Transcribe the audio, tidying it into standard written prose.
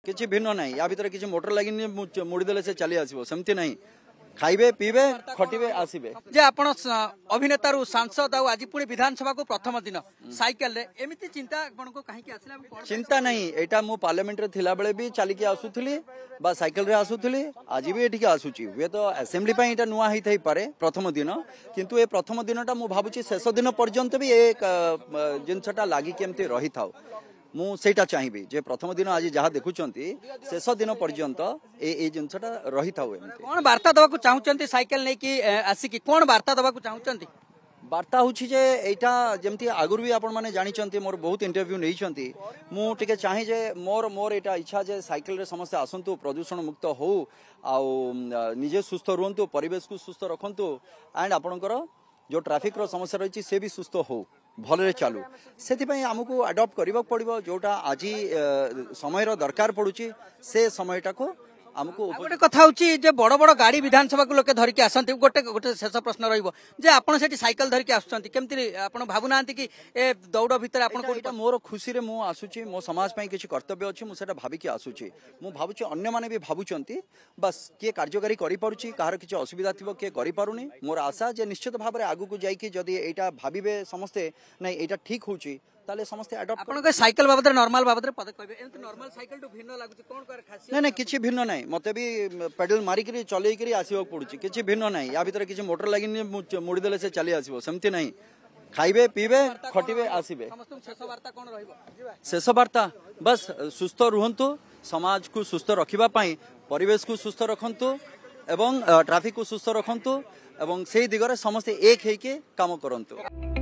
किसी भिन्न ना या भीतर किसी मोटर लगी मुड़ीदे से चली आसो सेमती ना खाइबे पीबे खटिबे आसीबे जे आपण अभिनेता रु सांसद आज पुणी विधानसभा को प्रथम दिन साइकेल रे एमिति चिंता आपण को काहे कि आसला चिंता नहीं एटा मु पार्लियामेंट रे थिला बेले भी चली के आसुथली बा साइकेल रे आसुथली आज भी एठी के आसुची हुए तो असेंबली पई एटा नुआ हित ही पारे प्रथम दिन किंतु ए प्रथम दिनटा मु भाबुची शेष दिन पर्यंत भी एक जिनसटा लागी केमती रही थाओ मुझा चाहिए जे प्रथम दिन आज जहाँ देखुंती शेष दिन पर्यंत ए जिनसटा रही था कौन वार्ता दवा चाहूँ साइकेल नहीं कि आसिकी कौन वार्ता दवा चाहूँ वार्ता हूँ जे एटा जमती आगुरी भी आपण मैंने जानी मोर बहुत इंटरव्यू नहीं मुझे चाहे जे मोर मोर एटा इच्छा जे साइकेल रे समस्ते आसतु प्रदूषण मुक्त हो निजे सुस्थ रुहतु परिवेश को सुस्थ रखु एंड आपणकर जो ट्रैफिक रो समस्या रही से भी सुस्थ हो भलरे चालू से आमको अडॉप्ट करने पड़ो जोटा आज समय दरकार पड़ुची से समयटा को आमको गोटे कथा जे बड़ बड़ गाड़ी विधानसभा को लोके धरिकी आसंती गोटे गोटे शेष प्रश्न रहिबो जे आपण सेठी साइकेल धरिकी आसुचंती केमति आपण भाबुना कि ए दौड़ भितर आपण को मोर खुशी रे मु आसुची मो समाज पई किछि कर्तव्य अछि मु सेटा भाबिकी आसुची मु भाबुची अन्य माने भी भाबुचंती बस के कार्यकारी करि पारुची काहर किछि असुविधा थिबो के करि पारुनी मोर आशा जे निश्चित भाबरे आगु को जाई कि जदी एटा भाबिबे समस्ते नै एटा ठीक होची ताले समस्ते अडॉप्ट आपण के साइकेल बाबद नॉर्मल बाबद पद कहबे एमति नॉर्मल साइकेल टू भिन्न लागुची कोन कर खासियत नै नै किछि भिन्न नै मते भी पेडल मारी करी चलै करी आसीबो पड़ुची किछि भिन्न नै या भीतर किछि मोटर लगी मुड़ी देले से चली आसीबो सेमति नै खाइबे पीबे खटिबे आसीबे शेष वार्ता कोन रहइबो शेष वार्ता बस सुस्थ रुहंतु समाज को सुस्थ रखिबा पई परिवेश को सुस्थ रखंतु एवं ट्रैफिक को सुस्थ रखंतु एवं से दिगरे समस्त एक हेके काम करंतु।